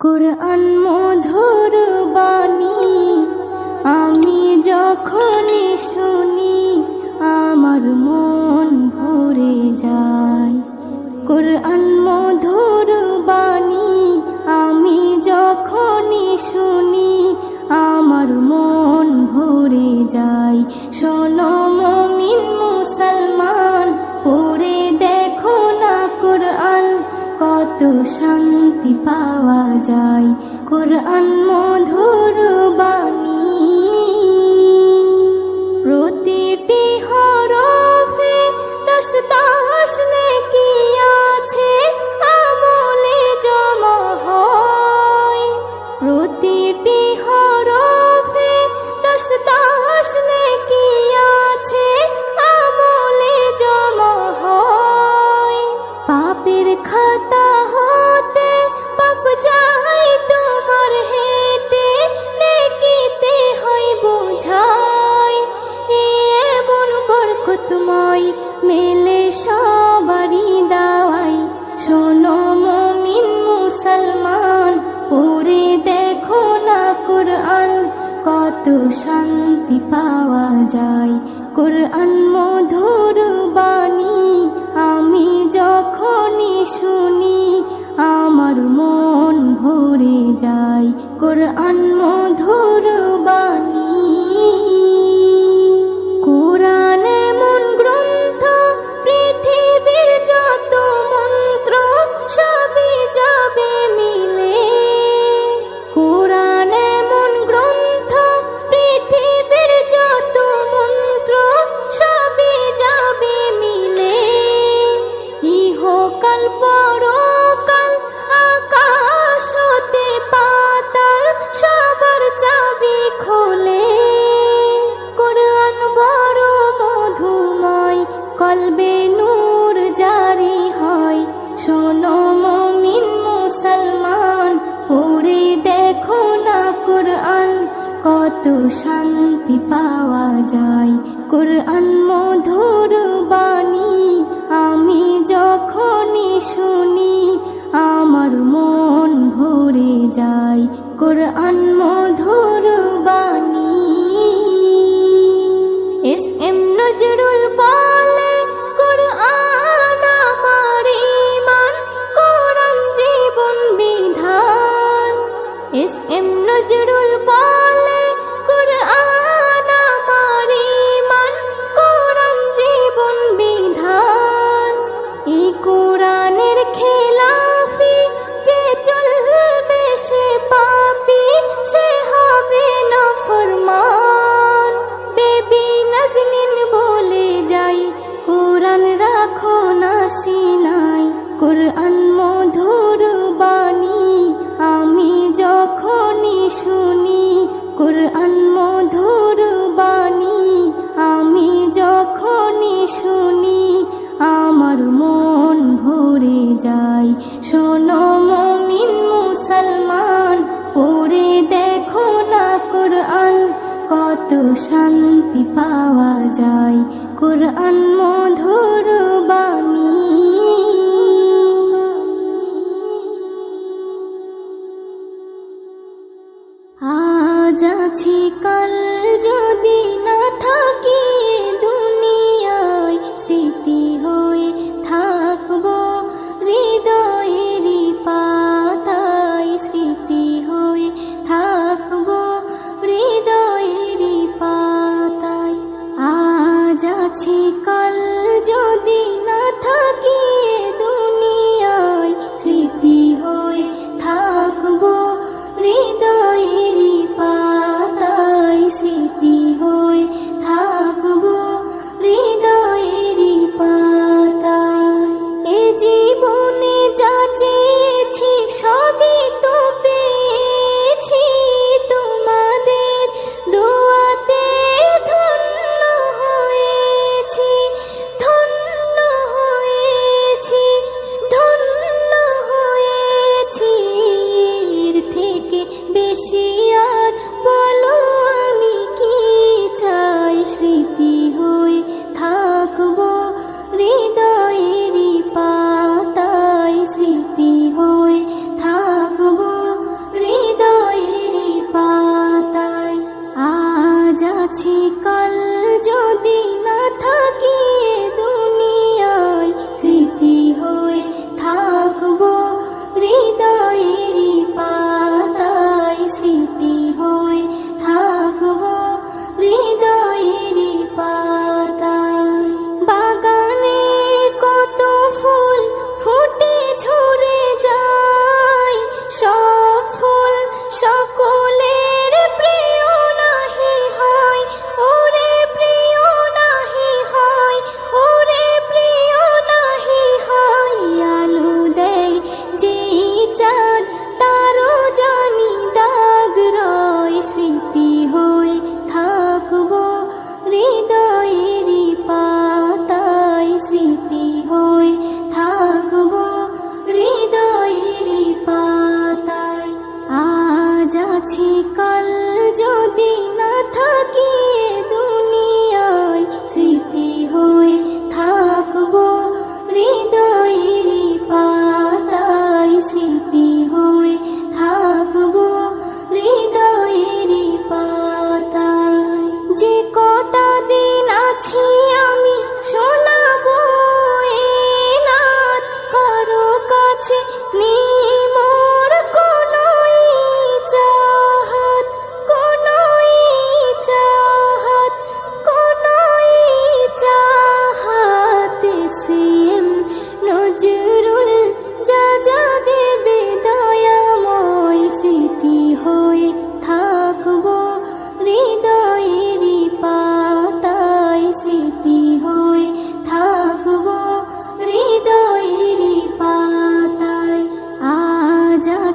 কুরআন মধুর বাণী আমি যখনই শুনি আমার মন ভরে যায়। কুরআন মধুর বাণী আমি যখনই শুনি আমার মন ভরে যায়। শোনো মুমিন মুসলমান, পড়ে দেখো না কুরআন, কত শান্তি পাওয়া যায়। কুরআন মধুর বাণী প্রতিটি হরফে 10 নেকি আছে, আমলে জমা হয়। প্রতিটি হরফে 10 নেকি আছে, আমলে জমা হয়। পাপের খাতা হতে পাপ যায় তোমার হেঁটে, নেকিতে হয় বোঝাই। এমন বরকতময় মেলে সবারই দাওয়াই। শোনো মুমিন মুসলমান, পড়ে দেখো না কুরআন, কত শান্তি পাওয়া যায়। কুরআন মধুর বাণী আমি যখনই শুনি আমার মন ভরে যায়। কুরআন মধুর বাণী কুরআন এমন গ্রন্থ, পৃথিবীর যত মন্ত্র সবই যাবে মিলে। কুরআন এমন গ্রন্থ, পৃথিবীর যত মন্ত্র সবই যাবে মিলে। ইহকাল পরকাল আকাশ হতে পাতাল সবার চাবি খোলে। কুরআন বড় মধুময়, কলবে নূর জারি হয়। শোনো মুমিন মুসলমান, পড়ে দেখো না কুরআন, কত শান্তি পাওয়া যায়। কুরআন মধুর বাণী আমি যখনই শুনি আমার মন ভরে যায়। কুরআন মধুর বাণী এস.এম. নজরুল বলে, কুরআন আমার ঈমান, কুরআন জীবন বিধান। এস.এম. নজরুল বলে, কুরআন আমার ঈমান, কুরআন জীবন বিধান। এই কুরআনের খেলাফি যে চলবে সে পাপী, সে হবে নাফরমান। বেবি নাজনীন বলে যাই, কুরআন রাখো না সিনায়। কুরআন মধুর বাণী আমি যখনই শুনি, কুরআন মধুর বাণী আমি যখনই শুনি আমার মন ভরে যায়। শোনো মুমিন মুসলমান, পড়ে দেখো না কুরআন, কত শান্তি পাওয়া যায়। কুরআন মধুর বাণী আজ আছি কাল যদি না থাকি দুনিয়ায়, স্মৃতি হয়ে থাকবো হৃদয়েরই পাতায়। স্মৃতি হয়ে থাকবো হৃদয়েরই পাতায়। আজ আছি কাল যদি না থাকি দুনিয়ায়, স্মৃতি হয়ে থাকবো হৃদয়েরই পাতায়।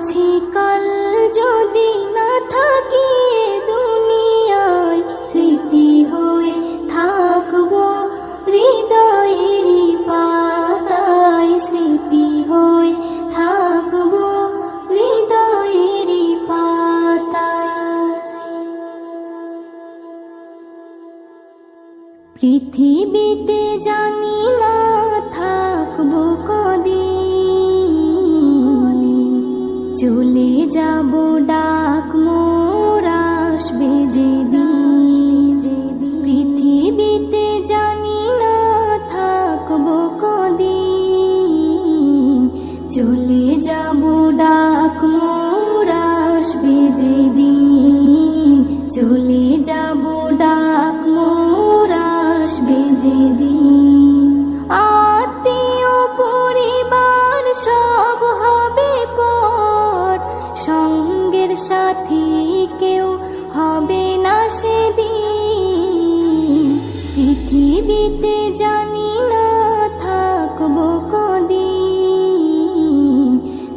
আছি কাল যদি না থাকি এ দুনিয়ায়, স্মৃতি হয়ে থাকবো হৃদয়েরই পাতায়, স্মৃতি হয়ে থাকবো হৃদয়েরই পাতায়। পৃথিবীতে জানি না থাকবো কদিন, চলে যাব ডাক মোর আসবে যেদিন। পৃথিবীতে জানি না থাকবো কদিন, চলে যাব ডাক মোর আসবে যেদিন, চলে যাব ডাক মোর আসবে যেদিন। আত্মীয় পরিবার সব হবে পর, সঙ্গের সাথী কেউ হবে না সেদিন। পৃথিবীতে জানি না থাকবো কদিন,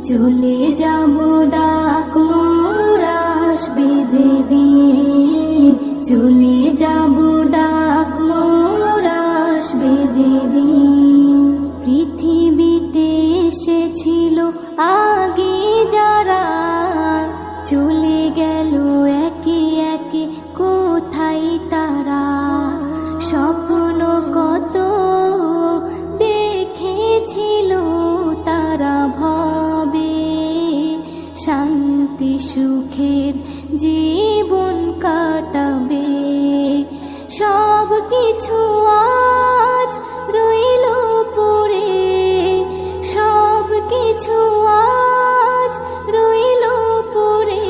চলে যাব ডাক মোর আসবে যেদিন, চলে যাব ডাক মোর আসবে যেদিন। পৃথিবীতে এসেছিল আগে যারা, চলে গেল একে একে কোথায় তারা। স্বপ্ন কত দেখেছিল তারা ভবে, শান্তি সুখের জীবন কাটাবে। সব কিছু আজ রইল পড়ে, সব কিছু আজ রইল পড়ে,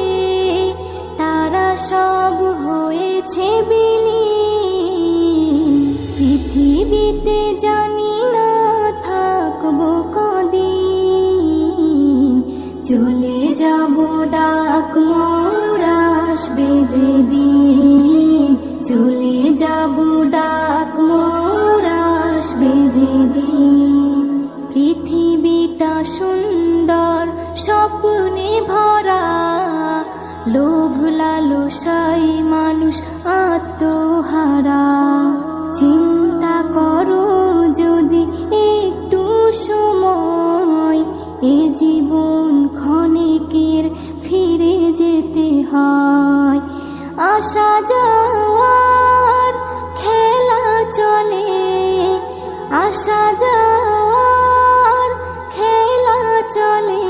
তারা সব হয়েছে বিলীন। পৃথিবীতে জানি না থাকবো কদিন, চলে যাব ডাক মোর আসবে যেদিন, চলে যাব ডাক মোর আসবে যেদিন। পৃথিবীটা সুন্দর স্বপ্নে ভরা, লোভ লালসায় মানুষ আত্মহারা। চিন্তা করো যদি একটু সময়, এ জীবন ক্ষণিকের ফিরে যেতে হয়। আসা যাওয়ার খেলা চলে, আসা যাওয়ার খেলা চলে,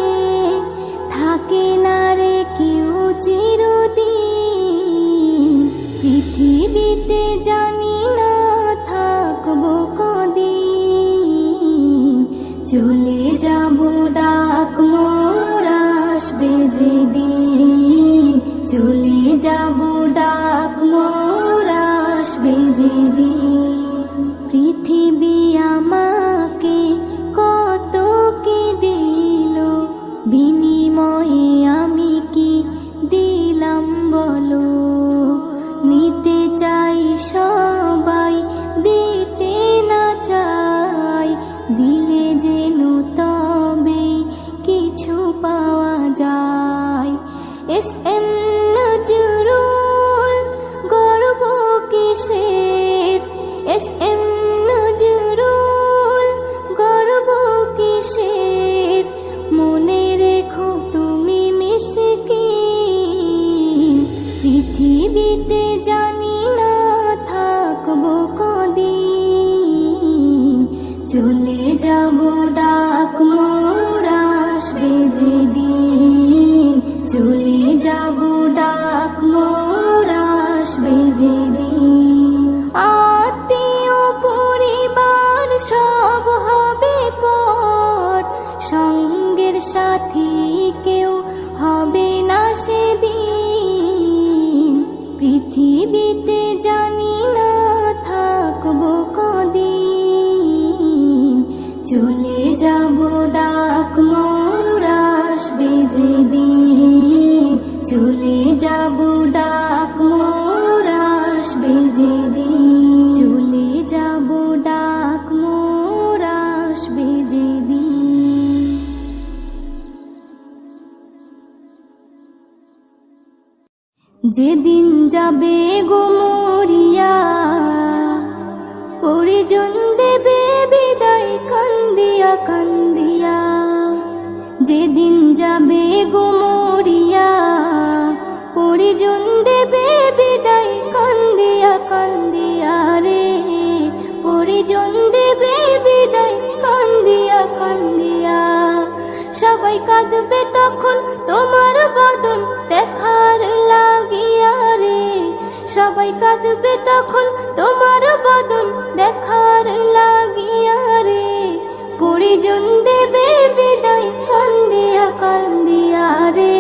থাকে না রে কেউ চিরদিন। পৃথিবীতে জানি না থাকবো কদিন, চলে যাব ডাক মোর আসবে যেদিন, চলে যাব ডাক মোর আসবে যেদিন। পৃথিবী আমাকে কত কি দিল, বিনিময়ে আমি কি দিলাম বলো। নিতে চাই সবাই, দিতে না চাই, দিলে যেন তবে কিছু পাওয়া যায়। এস এম নজরুল গর্ব কিসের, এস এম নজরুল গর্ব কিসের, মনে রেখো তুমি মিসকিন। পৃথিবীতে জানি না থাকবো কদিন, চলে যাব ডাক মোর আসবে যেদিন, চলে যাব ডাক মোর আসবে যেদিন। আত্মীয় পরিবার সব হবে পর, সঙ্গের সাথী কেউ হবে না সেদিন। পৃথিবীতে জানি না থাকবো কদিন, চলে যাব ডাক মোর আসবে যেদিন, চলে যাব ডাক মোর আসবে যেদিন, চলে যাব ডাক মোর আসবে যেদিন। যেদিন যাবে গো মরিয়া, পরিজন দেবে বিদায় কান্দিয়া কান্দিয়া। যেদিন যাবে গো মরিয়া, পরিজন দেবে বিদায় কান্দিয়া কান্দিয়া রে, পরিজন দেবে বিদায় কান্দিয়া কান্দিয়া। সবাই কাঁদবে তখন তোমার বদন দেখার লাগিয়া রে, সবাই কাঁদবে তখন তোমার বদন দেখার লাগিয়া রে, পরিজন দেবে বিদায় কান্দিয়া কান্দিয়া রে,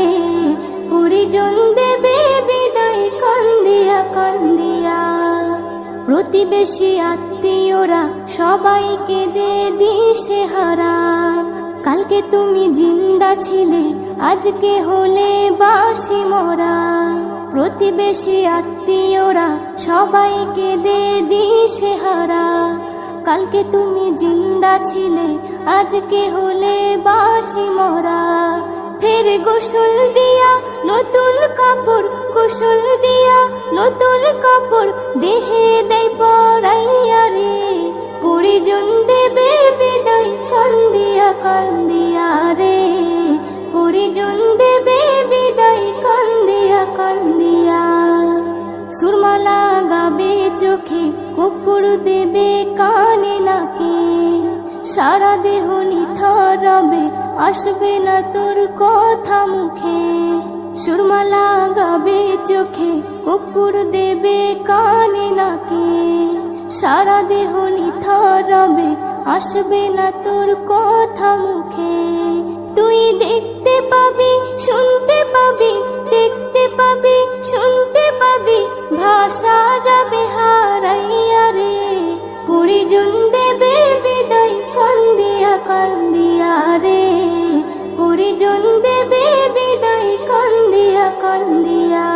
পরিজন দেবে বিদায় কান্দিয়া কান্দিয়া। প্রতিবেশী আত্মীয়রা সবাইকে দে দিশেহারা, কালকে তুমি জিন্দা ছিলে আজকে হলে বাসি মরা। প্রতিবেশী আত্মীয়রা সবাইকে দে দিশেহারা, কালকে তুমি জিন্দা ছিলে আজকে হলে বাসি মরা। ফের গোসল দিয়া নতুন কাপড়, গোসল দিয়া নতুন কাপড় দেহে দেয় পরাইয়া রে, পরিজন দেবে বিদায় কান্দিয়া কান্দিয়া রে, পরিজন দেবে বিদায় কান্দিয়া কান্দিয়া। সুরমা লাগাবে চোখে, কপুর দেবে কানে নাকে, সারা দেহ নিথর রবে আসবে না তোর কথা মুখে। সুরমা লাগাবে চোখে, কপুর দেবে কানে নাকে, সারা দেহ নিথর রবে আসবে না তোর কথা মুখে। তুই দেখতে পাবি শুনতে পাবি, দেখতে পাবি শুনতে পাবি, ভাষা যাবে হারাইয়া রে, পরিজন দেবে বিদায় কান্দিয়া কান্দিয়া রে, পরিজন দেবে বিদায় কান্দিয়া কান্দিয়া।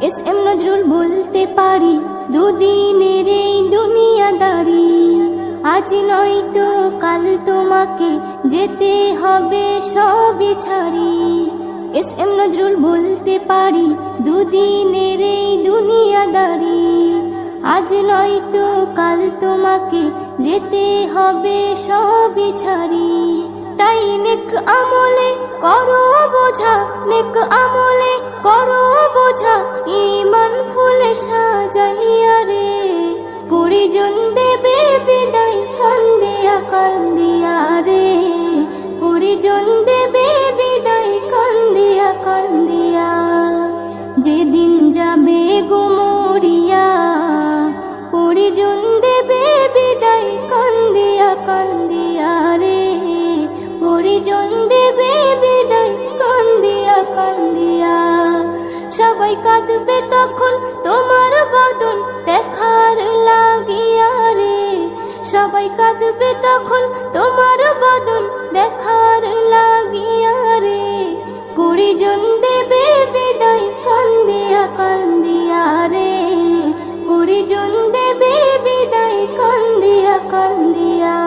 এস এম নজরুল বলতে পারি দুদিনের এই দুনিয়াদারি, আজ নয়তো কাল তোমাকে যেতে হবে সবই ছাড়ি। এস এম নজরুল বলতে পারি দুদিনের এই দুনিয়াদারি, আজ নয়তো কাল তোমাকে যেতে হবে সবই ছাড়ি। তাই নেক আমলে করো বোঝা, নেক আমলে করো বোঝা, ঈমান ফুলে সাজাইয়া রে, পরিজন দেবে বিদায় কান্দিয়া কান্দিয়া রে, পরিজন দেবে বিদায় কান্দিয়া কান্দিয়া। যেদিন যাবে গো মরিয়া, পরিজন দেবে বিদায় কান্দিয়া কান্দিয়া রে, পরিজন দেবে বিদায় কান্দিয়া কান্দিয়া। সবাই কাঁদবে তখন তোমার বদন দেখার লাগিয়া রে, সবাই কাঁদবে তখন তোমার বদন দেখার লাগিয়া রে, পরিজন দেবে বিদায় কান্দিয়া কান্দিয়া রে, পরিজন দেবে বিদায় কান্দিয়া কান্দিয়া,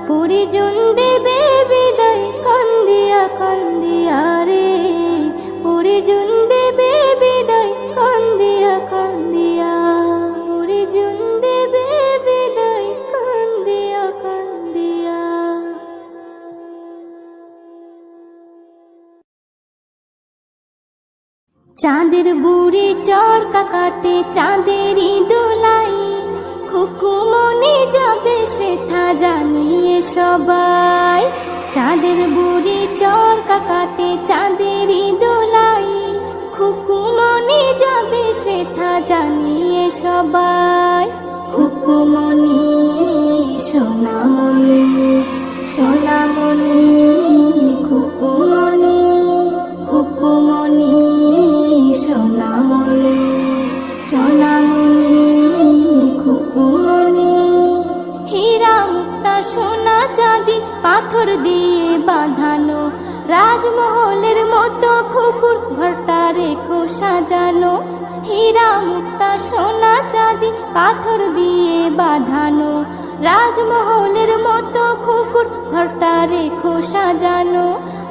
পরিজন দেবে বিদায় কান্দিয়া কান্দিয়া রে, পরিজন দেবে বিদায় কান্দিয়া কান্দিয়া, পরিজন দেবে বিদায় কান্দিয়া কান্দিয়া। চাঁদের বুড়ি চরকা কাটে চাঁদেরই দোলাই, খুকুমনি যাবে সেথা জানিয়ে সবাই। চাঁদের বুড়ি চরকা কাটে চাঁদেরই দোলাই, খুকুমনি যাবে সেথা জানিয়ে সবাই। খুকুমনি সোনামণি সোনামণি, খুকুমনি খুকুমনি সোনামণি সোনামণি, খুকুমনি। হীরা মুক্তা সোনা চাঁদি পাথর দিয়ে বাঁধানো, রাজমহলের মতো খুকুর ঘরটা রেখো সাজানো। হীরা মুক্তা সোনা চাঁদি পাথর দিয়ে বাঁধানো, রাজমহলের মতো খুকুর ঘরটা রেখো সাজানো।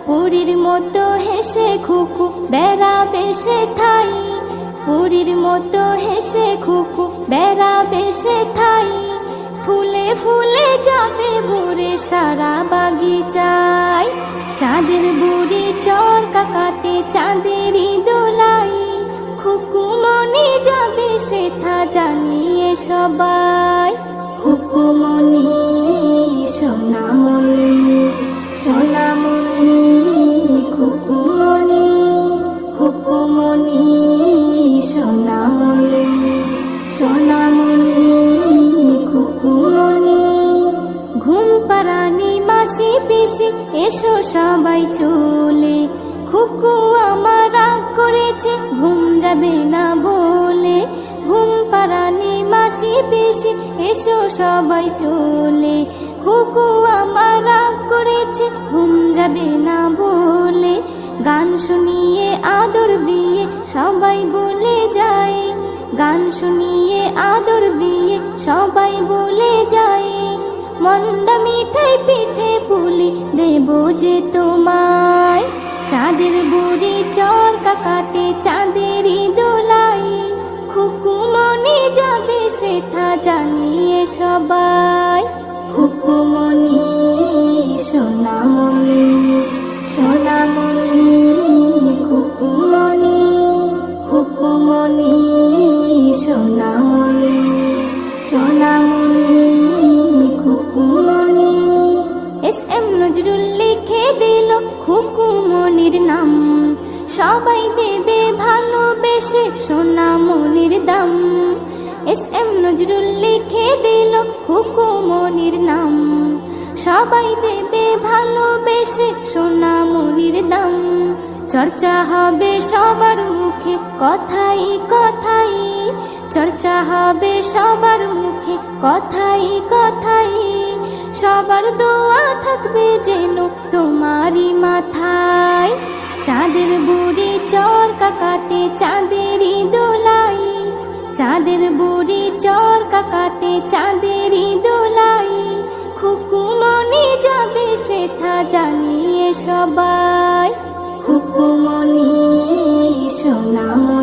পুরীর মতো হেসে হেসে খুকু বেড়াবে সে ঠাই, পরীর মতো হেসে খুকু বেড়াবে সে ঠাই। ফুলে ফুলে যাবে ভরে সারা বাগিচায়, চাঁদের বুড়ি চরকা কাটে চাঁদেরই দোলাই। খুকুমনি যাবে সেথা জানিয়ে সবাই, খুকুমনি সোনামণি সোনামণি খুকুমনি, খুকুমনি সোনামণি সোনামণি খুকুমনি। ঘুম পাড়ানি মাসি পিসি এসো সবাই চলে, খুকু আমার রাগ করেছে ঘুম যাবে না বলে। ঘুম পাড়ানি মাসি পিসি এসো সবাই চলে, খুকু আমার রাগ করেছে ঘুম যাবে না বলে। গান শুনিয়ে আদর দিয়ে সবাই বলে যায়, গান শুনিয়ে আদর দিয়ে সবাই বলে যায়। মন্ডা মিঠাই পিঠে পুলি দেব যে তোমায়, চাঁদের বুড়ি চরকা কাটে চাঁদেরই দোলাই। খুকুমনি যাবে সেথা জানিয়ে সবাই, খুকুমনি সোনামণি সোনামণি খুকুমনি, খুকুমনি সোনামণি সোনামণি খুকুমনি। এস.এম. নজরুল লিখে দিল খুকুমনির নাম, সবাই দেবে ভালোবেসে সোনামণির দাম। এস.এম. নজরুল লিখে দিল খুকুমনির নাম, সবাই দেবে ভালোবেসে সোনামণির দাম। চর্চা হবে সবার মুখে কথাই কথাই, চর্চা হবে সবার মুখে কথাই কথাই। সবার দোয়া থাকবে যেন তোমারই মাথায়, চাঁদের বুড়ি চরকা কাটে চাঁদেরই দোলাই। চাঁদের বুড়ি চরকা কাটে চাঁদেরই দোলাই। খুকুমনি যাবে সেথা জানিয়ে সবাই, খুকুমনি সোনামণি।